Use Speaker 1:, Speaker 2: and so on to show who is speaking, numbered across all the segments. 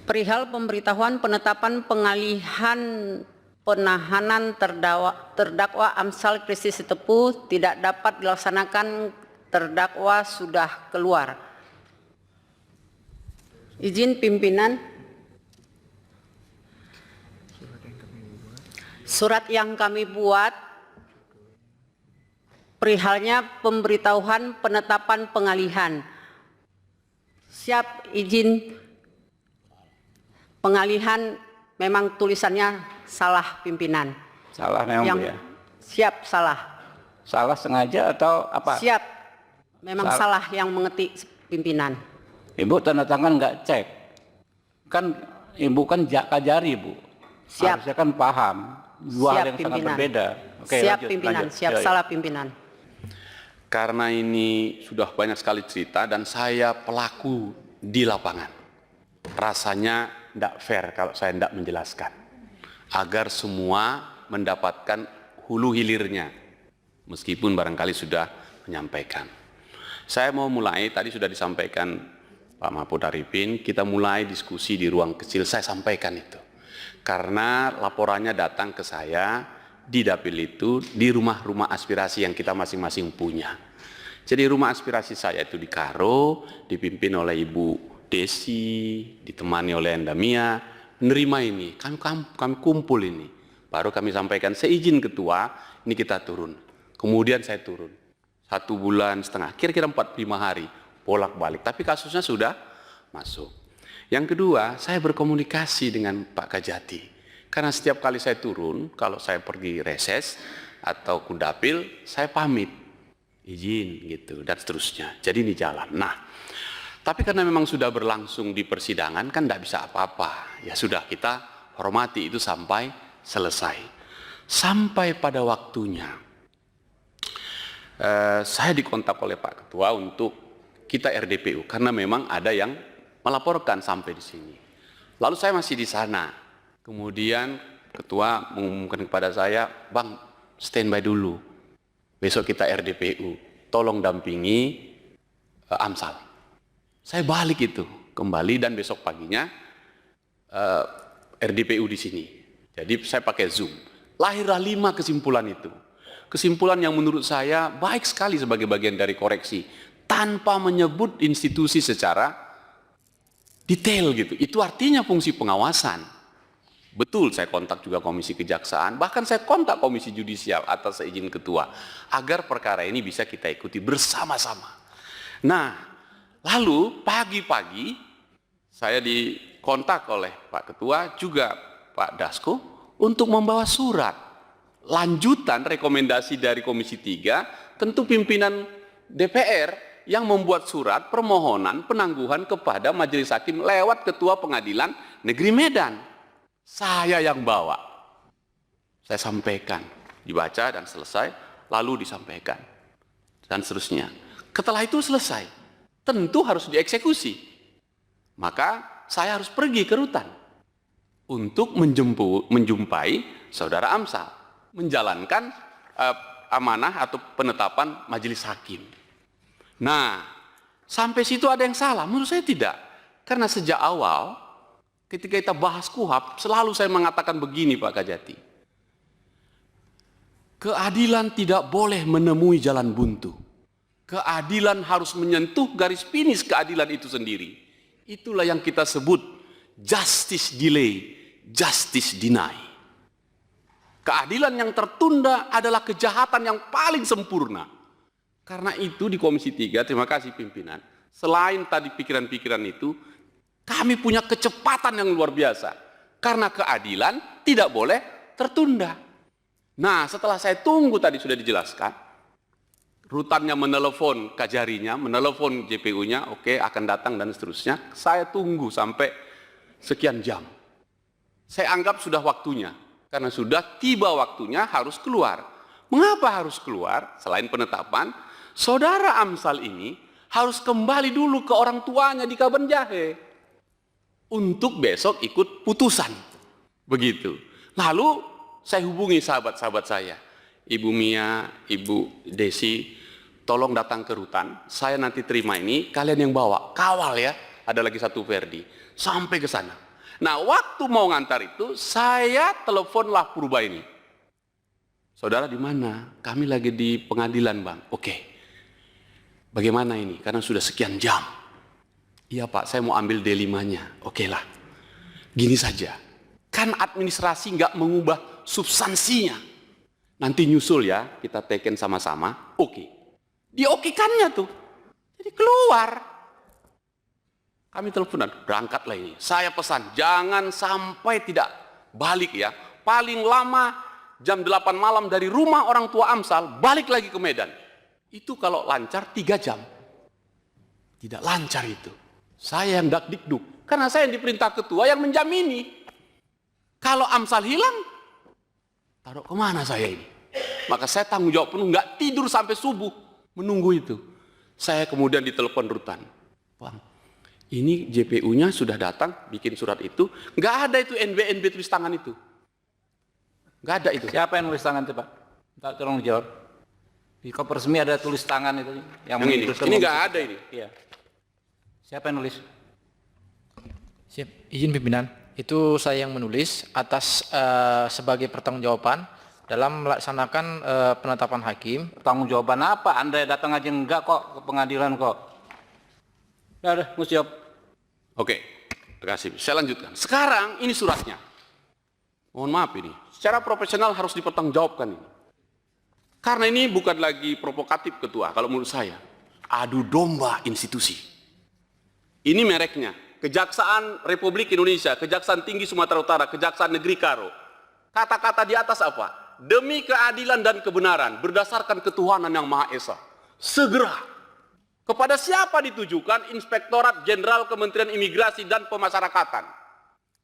Speaker 1: Perihal pemberitahuan penetapan pengalihan penahanan terdakwa Amsal Christy Sitepu tidak dapat dilaksanakan, terdakwa sudah keluar. Izin pimpinan. Surat yang kami buat perihalnya pemberitahuan penetapan pengalihan. Siap izin pengalihan, memang tulisannya salah pimpinan.
Speaker 2: Salah memang
Speaker 1: Yang
Speaker 2: ya?
Speaker 1: Siap salah.
Speaker 2: Salah sengaja atau apa?
Speaker 1: Siap. Memang salah yang mengetik pimpinan.
Speaker 2: Ibu tanda tangan nggak cek. Kan Ibu kan Kajari, Bu.
Speaker 1: Siap.
Speaker 2: Harusnya kan paham. Dua hal yang sangat
Speaker 1: pimpinan.
Speaker 2: berbeda. Oke,
Speaker 1: Siap
Speaker 2: lanjut,
Speaker 1: pimpinan,
Speaker 2: lanjut.
Speaker 1: siap
Speaker 2: Ya, ya.
Speaker 1: salah pimpinan.
Speaker 3: Karena ini sudah banyak sekali cerita dan saya pelaku di lapangan. Rasanya tidak fair kalau saya tidak menjelaskan. Agar semua mendapatkan hulu hilirnya. Meskipun barangkali sudah menyampaikan. Saya mau mulai, tadi sudah disampaikan Pak Mahfud Arifin, kita mulai diskusi di ruang kecil, saya sampaikan itu. Karena laporannya datang ke saya di dapil itu, di rumah-rumah aspirasi yang kita masing-masing punya. Jadi rumah aspirasi saya itu di Karo, dipimpin oleh Ibu Desi, ditemani oleh Endamia, menerima ini, kami kumpul ini. Baru kami sampaikan, seizin ketua, ini kita turun. Kemudian saya turun, 1,5 bulan, kira-kira 45 hari, bolak-balik. Tapi kasusnya sudah masuk. Yang kedua, saya berkomunikasi dengan Pak Kajati. Karena setiap kali saya turun, kalau saya pergi reses atau kudapil, saya pamit. Izin gitu, dan seterusnya. Jadi ini jalan. Nah, tapi karena memang sudah berlangsung di persidangan, kan tidak bisa apa-apa. Ya sudah, kita hormati itu sampai selesai. Sampai pada waktunya, saya dikontak oleh Pak Ketua untuk kita RDPU. Karena memang ada yang melaporkan sampai di sini. Lalu saya masih di sana. Kemudian ketua mengumumkan kepada saya, Bang, standby dulu. Besok kita RDPU. Tolong dampingi Amsal. Saya balik itu kembali dan besok paginya RDPU di sini. Jadi saya pakai Zoom. Lahirlah 5 kesimpulan itu. Kesimpulan yang menurut saya baik sekali sebagai bagian dari koreksi. Tanpa menyebut institusi secara detail gitu. Itu artinya fungsi pengawasan. Betul, saya kontak juga Komisi Kejaksaan, bahkan saya kontak Komisi Judisial atas seizin ketua, agar perkara ini bisa kita ikuti bersama-sama. Nah, lalu pagi-pagi saya dikontak oleh Pak Ketua, juga Pak Dasko, untuk membawa surat lanjutan rekomendasi dari Komisi 3, tentu pimpinan DPR yang membuat surat permohonan penangguhan kepada Majelis Hakim lewat Ketua Pengadilan Negeri Medan. Saya yang bawa. Saya sampaikan, dibaca dan selesai, lalu disampaikan. Dan seterusnya. Setelah itu selesai, tentu harus dieksekusi. Maka saya harus pergi ke rutan untuk menjumpai Saudara Amsal, menjalankan amanah atau penetapan Majelis Hakim. Nah, sampai situ ada yang salah? Menurut saya tidak. Karena sejak awal, ketika kita bahas KUHP, selalu saya mengatakan begini Pak Kajati. Keadilan tidak boleh menemui jalan buntu. Keadilan harus menyentuh garis finish keadilan itu sendiri. Itulah yang kita sebut justice delay, justice deny. Keadilan yang tertunda adalah kejahatan yang paling sempurna. Karena itu di Komisi 3, terima kasih pimpinan, selain tadi pikiran-pikiran itu, kami punya kecepatan yang luar biasa. Karena keadilan tidak boleh tertunda. Nah, setelah saya tunggu tadi sudah dijelaskan, rutannya menelepon Kajarinya, menelepon JPU-nya, oke akan datang dan seterusnya. Saya tunggu sampai sekian jam. Saya anggap sudah waktunya, karena sudah tiba waktunya harus keluar. Mengapa harus keluar? Selain penetapan, Saudara Amsal ini harus kembali dulu ke orang tuanya di Kaban Jahe untuk besok ikut putusan. Begitu. Lalu saya hubungi sahabat-sahabat saya. Ibu Mia, Ibu Desi, tolong datang ke rutan. Saya nanti terima ini, kalian yang bawa. Kawal ya. Ada lagi satu Verdi. Sampai ke sana. Nah, waktu mau ngantar itu, saya teleponlah Purba ini. Saudara di mana? Kami lagi di pengadilan, Bang. Oke. Bagaimana ini? Karena sudah sekian jam. Iya Pak, saya mau ambil D5-nya. Oke lah. Gini saja. Kan administrasi nggak mengubah substansinya. Nanti nyusul ya, kita teken sama-sama. Oke. Diokekannya tuh. Jadi keluar. Kami teleponan, berangkatlah ini. Saya pesan, jangan sampai tidak balik ya. Paling lama jam 8 malam dari rumah orang tua Amsal, balik lagi ke Medan. Itu kalau lancar 3 jam. Tidak lancar itu. Saya yang dakdikduk. Karena saya yang diperintah ketua yang menjamini. Kalau Amsal hilang, taruh kemana saya ini? Maka saya tanggung jawab penuh, nggak tidur sampai subuh. Menunggu itu. Saya kemudian ditelepon rutan. Bang, ini JPU-nya sudah datang, bikin surat itu. Nggak ada itu NB tulis tangan itu. Nggak ada itu.
Speaker 2: Siapa yang nulis tangan itu, Pak? Tolong dijawab. Di koper resmi ada tulis tangan itu.
Speaker 3: Yang ini nggak ada ini.
Speaker 2: Iya. Siapa yang nulis?
Speaker 4: Siap, izin pimpinan. Itu saya yang menulis atas sebagai pertanggungjawaban dalam melaksanakan penetapan hakim.
Speaker 2: Tanggung jawaban apa? Anda datang aja enggak kok ke pengadilan kok. Udah, mesti jawab.
Speaker 3: Oke, terima kasih. Saya lanjutkan. Sekarang ini suratnya. Mohon maaf ini. Secara profesional harus dipertanggungjawabkan ini. Karena ini bukan lagi provokatif ketua, kalau menurut saya. Adu domba institusi. Ini mereknya. Kejaksaan Republik Indonesia, Kejaksaan Tinggi Sumatera Utara, Kejaksaan Negeri Karo. Kata-kata di atas apa? Demi keadilan dan kebenaran berdasarkan ketuhanan yang Maha Esa. Segera. Kepada siapa ditujukan? Inspektorat Jenderal Kementerian Imigrasi dan Pemasyarakatan.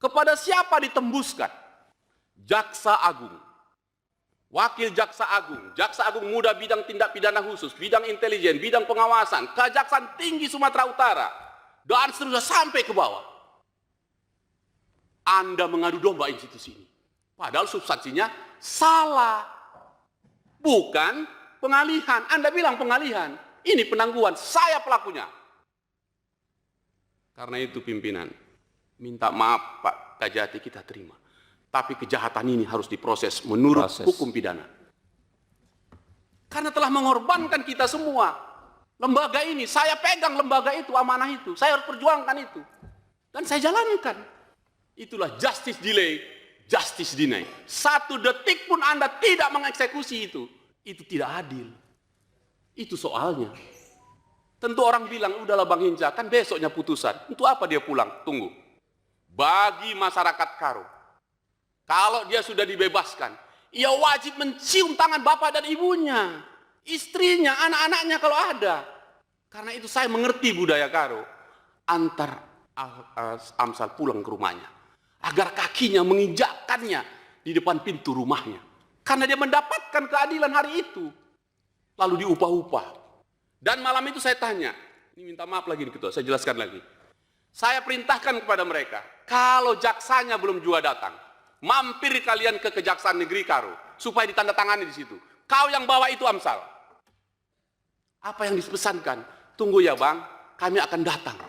Speaker 3: Kepada siapa ditembuskan? Jaksa Agung. Wakil Jaksa Agung, Jaksa Agung Muda bidang tindak pidana khusus, bidang intelijen, bidang pengawasan, Kejaksaan Tinggi Sumatera Utara, dan seterusnya sampai ke bawah. Anda mengadu domba institusi ini. Padahal substansinya salah. Bukan pengalihan. Anda bilang pengalihan. Ini penangguhan. Saya pelakunya. Karena itu pimpinan. Minta maaf Pak Kajati, kita terima. Tapi kejahatan ini harus diproses menurut hukum pidana. Karena telah mengorbankan kita semua. Lembaga ini, saya pegang lembaga itu, amanah itu. Saya harus perjuangkan itu. Dan saya jalankan. Itulah justice delay, justice deny. 1 detik pun Anda tidak mengeksekusi itu tidak adil. Itu soalnya. Tentu orang bilang, udahlah Bang Hinca, kan besoknya putusan. Untuk apa dia pulang? Tunggu. Bagi masyarakat Karo, kalau dia sudah dibebaskan, ia wajib mencium tangan bapak dan ibunya, istrinya, anak-anaknya kalau ada. Karena itu saya mengerti budaya Karo. Antar Amsal pulang ke rumahnya. Agar kakinya menginjakkannya di depan pintu rumahnya. Karena dia mendapatkan keadilan hari itu. Lalu diupah-upah. Dan malam itu saya tanya, ini minta maaf lagi nih Ketua, saya jelaskan lagi. Saya perintahkan kepada mereka, kalau jaksanya belum juga datang, mampir kalian ke Kejaksaan Negeri Karo supaya ditandatangani di situ. Kau yang bawa itu Amsal. Apa yang dipesankan? Tunggu ya Bang, kami akan datang.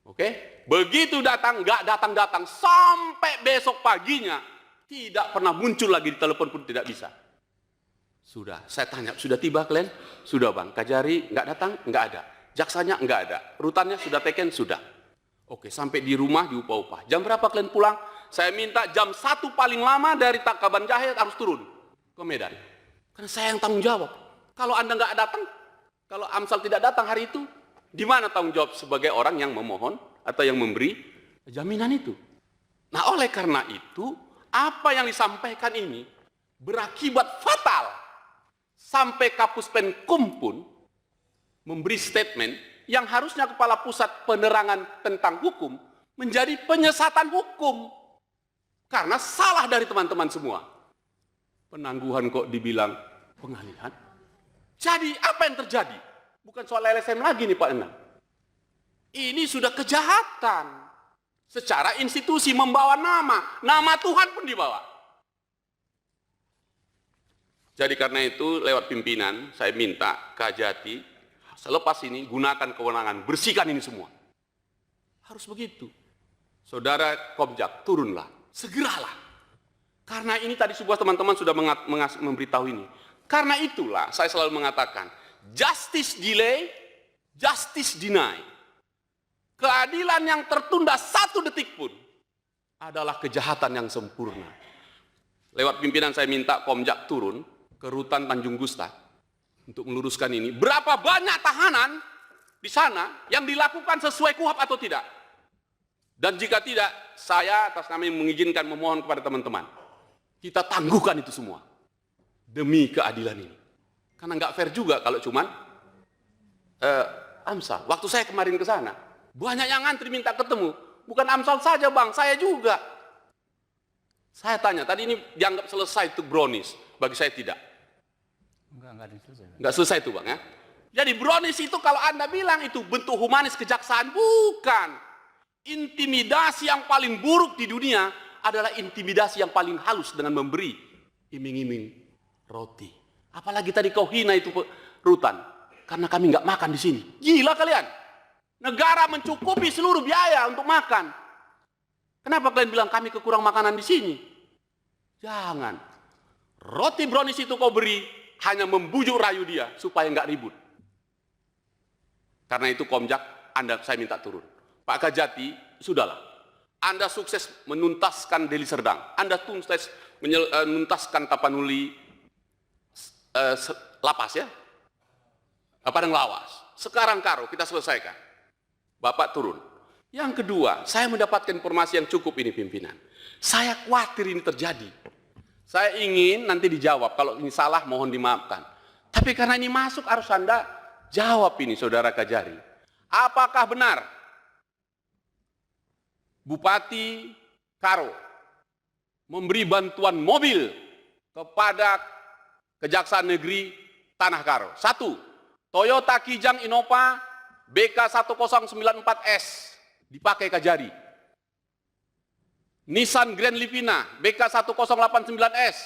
Speaker 3: Oke? Begitu datang, nggak datang-datang sampai besok paginya tidak pernah muncul lagi, di telepon pun tidak bisa. Sudah, saya tanya, sudah tiba kalian? Sudah Bang. Kajari nggak datang? Nggak ada. Jaksanya nggak ada. Rutannya sudah teken? Sudah. Oke, sampai di rumah diupah-upah. Jam berapa kalian pulang? Saya minta jam 1 paling lama dari Takaban Jahe harus turun ke Medan. Karena saya yang tanggung jawab. Kalau Anda nggak datang, kalau Amsal tidak datang hari itu, di mana tanggung jawab sebagai orang yang memohon atau yang memberi jaminan itu? Nah, oleh karena itu, apa yang disampaikan ini berakibat fatal. Sampai Kapus Penkum pun memberi statement yang harusnya Kepala Pusat Penerangan tentang Hukum menjadi penyesatan hukum. Karena salah dari teman-teman semua. Penangguhan kok dibilang pengalihan. Jadi apa yang terjadi? Bukan soal LSM lagi nih Pak Enam. Ini sudah kejahatan. Secara institusi membawa nama Tuhan pun dibawa. Jadi karena itu lewat pimpinan saya minta Kajati selepas ini gunakan kewenangan, bersihkan ini semua. Harus begitu. Saudara Komjak, turunlah, segeralah. Karena ini tadi sebuah teman-teman sudah memberitahu ini. Karena itulah saya selalu mengatakan, justice delay, justice deny. Keadilan yang tertunda 1 detik pun adalah kejahatan yang sempurna. Lewat pimpinan saya minta Komjak turun ke rutan Tanjung Gusta untuk meluruskan ini. Berapa banyak tahanan di sana yang dilakukan sesuai KUHAP atau tidak? Dan jika tidak, saya atas nama yang mengizinkan memohon kepada teman-teman, kita tangguhkan itu semua demi keadilan ini. Karena nggak fair juga kalau cuman AMSAL. Waktu saya kemarin ke sana, banyak yang ngantri minta ketemu. Bukan AMSAL saja bang, saya juga. Saya tanya, tadi ini dianggap selesai itu brownies, bagi saya tidak.
Speaker 2: Enggak ada yang selesai.
Speaker 3: Nggak selesai itu bang ya. Jadi brownies itu kalau Anda bilang itu bentuk humanis kejaksaan, bukan. Intimidasi yang paling buruk di dunia adalah intimidasi yang paling halus dengan memberi iming-iming roti. Apalagi tadi kau hina itu rutan, karena kami nggak makan di sini. Gila kalian. Negara mencukupi seluruh biaya untuk makan. Kenapa kalian bilang kami kekurang makanan di sini? Jangan. Roti brownies itu kau beri hanya membujuk rayu dia supaya nggak ribut. Karena itu Komjak, saya minta turun. Pak Kajati, sudahlah. Anda sukses menuntaskan Deli Serdang. Anda sukses menuntaskan Tapanuli lapas ya. Padang Lawas. Sekarang Karo, kita selesaikan. Bapak turun. Yang kedua, saya mendapatkan informasi yang cukup ini pimpinan. Saya khawatir ini terjadi. Saya ingin nanti dijawab. Kalau ini salah, mohon dimaafkan. Tapi karena ini masuk, harus Anda jawab ini, Saudara Kajari. Apakah benar Bupati Karo memberi bantuan mobil kepada Kejaksaan Negeri Tanah Karo? 1. Toyota Kijang Innova BK1094S dipakai Kajari. Nissan Grand Livina BK1089S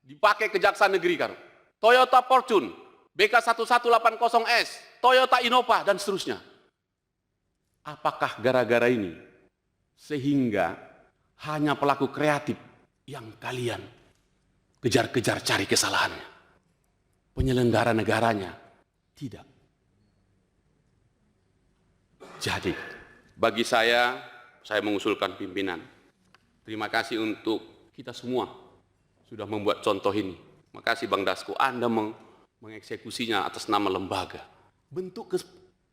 Speaker 3: dipakai Kejaksaan Negeri Karo. Toyota Fortune BK1180S, Toyota Innova dan seterusnya. Apakah gara-gara ini sehingga hanya pelaku kreatif yang kalian kejar-kejar cari kesalahannya? Penyelenggara negaranya tidak. Jadi, bagi saya mengusulkan pimpinan. Terima kasih untuk kita semua sudah membuat contoh ini. Terima kasih Bang Dasko, Anda mengeksekusinya atas nama lembaga. Bentuk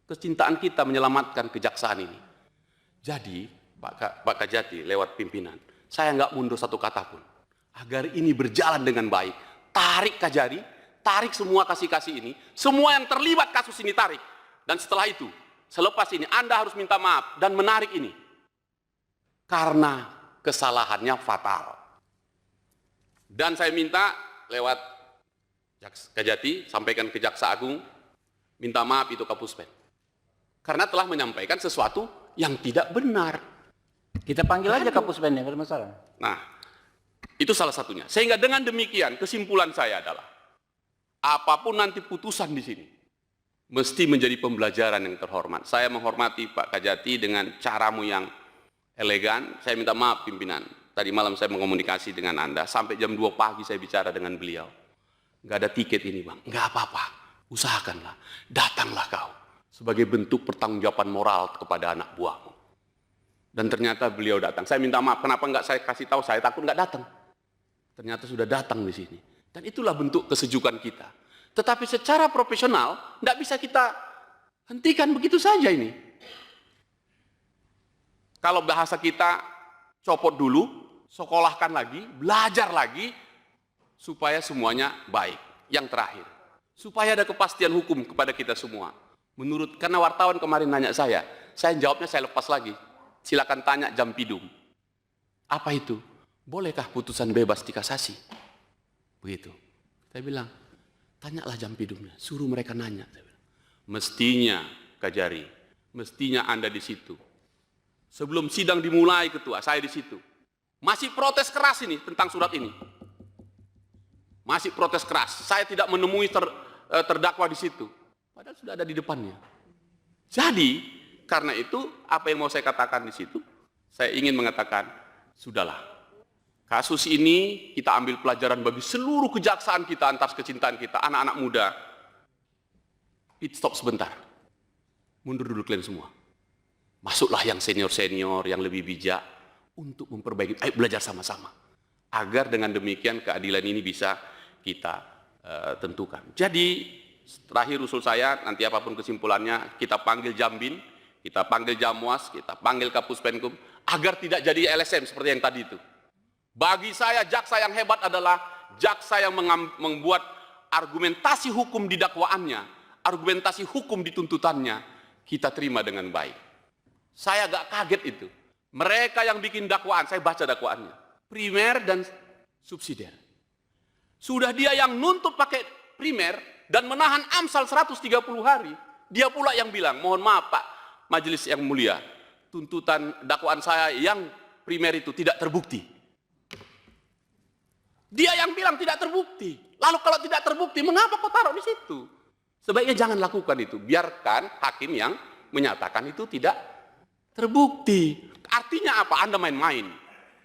Speaker 3: kecintaan kita menyelamatkan kejaksaan ini. Jadi, Pak Kajati lewat pimpinan, saya nggak mundur satu kata pun. Agar ini berjalan dengan baik. Tarik Kajari, tarik semua kasih-kasih ini. Semua yang terlibat kasus ini tarik. Dan setelah itu, selepas ini Anda harus minta maaf dan menarik ini. Karena kesalahannya fatal. Dan saya minta lewat Kajati, sampaikan ke Jaksa Agung, minta maaf itu Kapuspen. Karena telah menyampaikan sesuatu yang tidak benar.
Speaker 2: Kita panggil aja Kapuspen, ya, masalah.
Speaker 3: Nah, itu salah satunya. Sehingga dengan demikian kesimpulan saya adalah apapun nanti putusan di sini mesti menjadi pembelajaran yang terhormat. Saya menghormati Pak Kajati dengan caramu yang elegan. Saya minta maaf pimpinan. Tadi malam saya mengomunikasi dengan Anda sampai jam 2 pagi saya bicara dengan beliau. Nggak ada tiket ini bang, nggak apa-apa. Usahakanlah, datanglah kau sebagai bentuk pertanggungjawaban moral kepada anak buahmu. Dan ternyata beliau datang. Saya minta maaf, kenapa nggak saya kasih tahu? Saya takut nggak datang. Ternyata sudah datang di sini. Dan itulah bentuk kesejukan kita. Tetapi secara profesional, nggak bisa kita hentikan begitu saja ini. Kalau bahasa kita, copot dulu, sekolahkan lagi, belajar lagi, supaya semuanya baik. Yang terakhir, supaya ada kepastian hukum kepada kita semua. Karena wartawan kemarin nanya saya jawabnya saya lepas lagi. Silakan tanya Jampidum. Apa itu? Bolehkah putusan bebas dikasasi? Begitu. Saya bilang, tanyalah Jampidumnya, suruh mereka nanya. Mestinya, Kajari, mestinya Anda di situ. Sebelum sidang dimulai ketua, saya di situ. Masih protes keras ini tentang surat ini. Masih protes keras. Saya tidak menemui terdakwa di situ. Padahal sudah ada di depannya. Jadi, karena itu, apa yang mau saya katakan di situ, saya ingin mengatakan, sudahlah. Kasus ini kita ambil pelajaran bagi seluruh kejaksaan kita, antar kecintaan kita, anak-anak muda. Pit stop sebentar. Mundur dulu kalian semua. Masuklah yang senior-senior, yang lebih bijak untuk memperbaiki. Ayo belajar sama-sama. Agar dengan demikian keadilan ini bisa kita tentukan. Jadi terakhir usul saya, nanti apapun kesimpulannya, kita panggil Jambin, kita panggil Jamwas, kita panggil Kapus Penkum, agar tidak jadi LSM seperti yang tadi itu. Bagi saya, jaksa yang hebat adalah jaksa yang membuat argumentasi hukum di dakwaannya, argumentasi hukum di tuntutannya, kita terima dengan baik. Saya agak kaget itu. Mereka yang bikin dakwaan, saya baca dakwaannya, primer dan subsidiar. Sudah dia yang nuntut pakai primer dan menahan Amsal 130 hari, dia pula yang bilang, mohon maaf Pak Majelis yang mulia, tuntutan dakwaan saya yang primer itu tidak terbukti. Dia yang bilang tidak terbukti. Lalu kalau tidak terbukti, mengapa kau taruh di situ? Sebaiknya jangan lakukan itu. Biarkan hakim yang menyatakan itu tidak terbukti. Artinya apa? Anda main-main.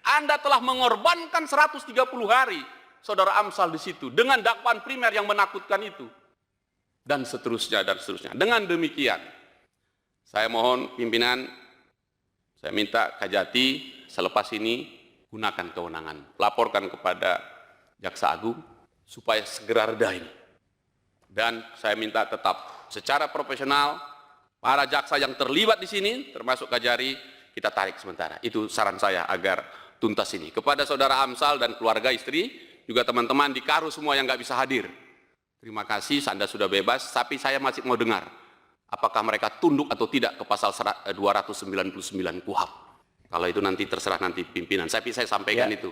Speaker 3: Anda telah mengorbankan 130 hari, saudara Amsal di situ, dengan dakwaan primer yang menakutkan itu. Dan seterusnya, dan seterusnya. Dengan demikian, saya mohon pimpinan, saya minta Kajati selepas ini gunakan kewenangan. Laporkan kepada Jaksa Agung supaya segera reda ini. Dan saya minta tetap secara profesional para jaksa yang terlibat di sini, termasuk Kajari, kita tarik sementara. Itu saran saya agar tuntas ini. Kepada saudara Amsal dan keluarga istri, juga teman-teman di Karu semua yang nggak bisa hadir. Terima kasih, Anda sudah bebas, tapi saya masih mau dengar apakah mereka tunduk atau tidak ke pasal 299 KUHP. Kalau itu nanti terserah nanti pimpinan. Tapi saya sampaikan itu.